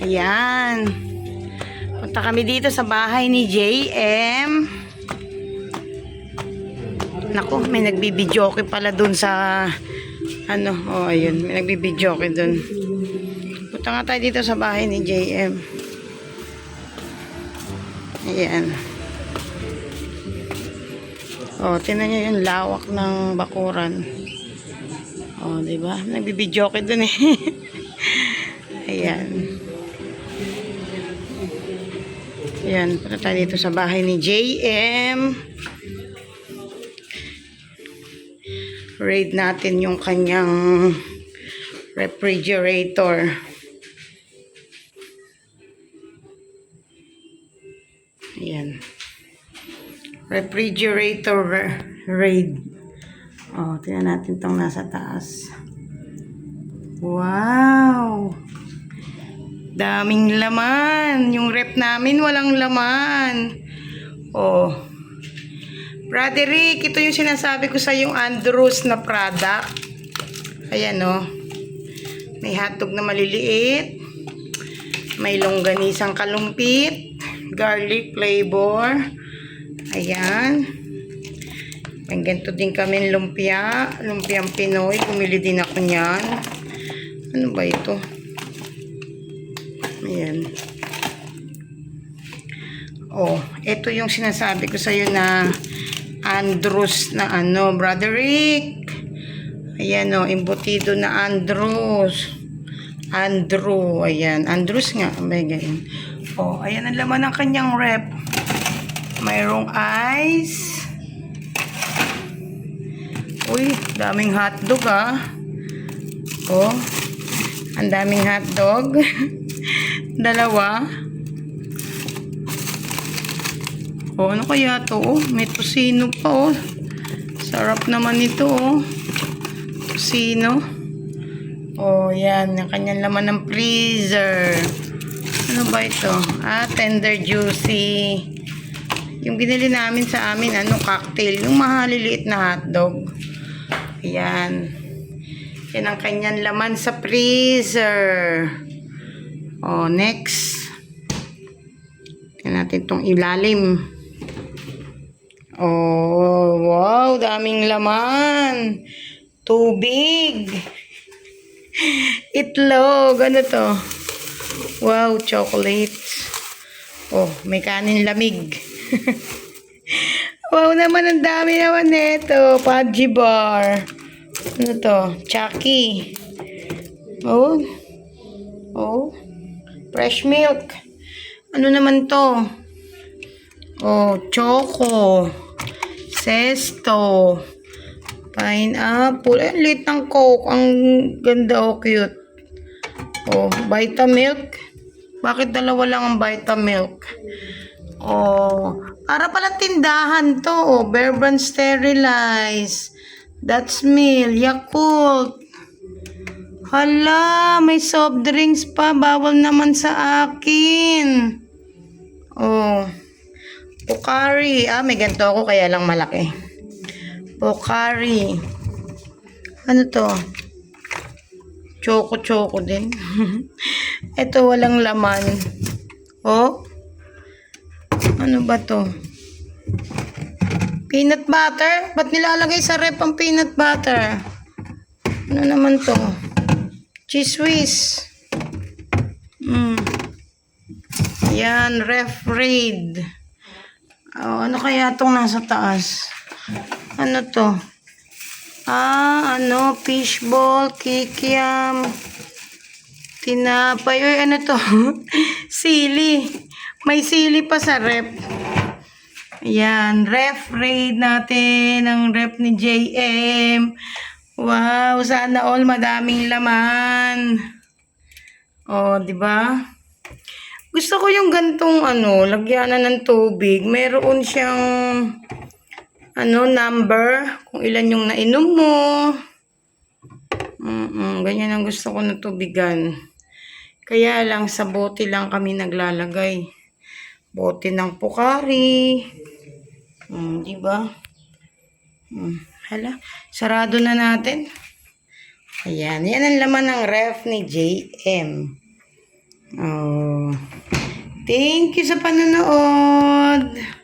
Ayan. Punta kami dito sa bahay ni JM. Naku, may nagbibidyoke pala dun sa ano, ayun, may nagbibidyoke dun. Punta nga tayo dito sa bahay ni JM. Ayan. Tingnan nyo yung lawak ng bakuran. Diba? Nagbibidyoke dun eh. Ayan. Ayan, punta tayo dito sa bahay ni JM. Raid natin yung kanyang refrigerator. Ayan. Refrigerator raid. Tingnan natin tong nasa taas. Wow! Daming laman. Yung rep namin walang laman. Broderick, ito yung sinasabi ko sa yung Andrews na product. Ayan may hotdog na maliliit. May longganisang kalumpit. Garlic flavor. Ayan. May ganito din kami lumpia. Lumpiang Pinoy. Bumili din ako niyan. Ano ba ito? Ayan. Ito yung sinasabi ko sa'yo na Andrews na Broderick. Ayan embutido na Andrews. Ayan. Andrews nga. May ganyan. Ayan ang laman ng kanyang rep. Mayroong ice. Uy, daming hotdog ang daming hotdog. Dalawa. Ano kaya to? May tosino pa Sarap naman ito Tosino. Yan. Yung kanyang laman ng freezer. Ano ba ito? Tender juicy. Yung binili namin sa amin, cocktail. Yung mahaliliit na hotdog. Ayan. Yan ang kanyang laman sa freezer. Next. Tingnan natin itong ilalim. Wow, daming laman. Tubig. Itlog. Ano to? Wow, chocolates. May kanin lamig. Wow naman, ang dami naman nito. Pudgy bar. Ano to? Chucky. Fresh milk. Ano naman to? Choco. Zesto. Pineapple. Ang lit ng Coke. Ang ganda cute. Vitamilk. Bakit dalawa lang ang Vitamilk? Para pala tindahan to. Bear Brand Sterilized. That's Meal. Yakult. Hala, may soft drinks pa. Bawal naman sa akin. Pocari. May ganito ako kaya lang malaki. Pocari. Ano to? Choco din. Ito walang laman. Ano ba to? Peanut butter? Ba't nilalagay sa rep ang peanut butter? Ano naman to? Cheese whiz. Yan, ref raid. Ano kaya itong nasa taas? Ano to? Fishball, kikiam, tinapay. Ano to? Sili. May sili pa sa rep. Ayan, ref raid natin. Ang rep ni JM. Wow, sana all madaming laman. Diba? Gusto ko yung gantong lagyanan ng tubig. Meron siyang number kung ilan yung nainom mo. Ganyan ang gusto ko na tubigan. Kaya lang sa bote lang kami naglalagay. Bote ng Pocari. Diba? Hala, sarado na natin. Ayan, yan ang laman ng ref ni JM. Oh. Thank you sa panonood.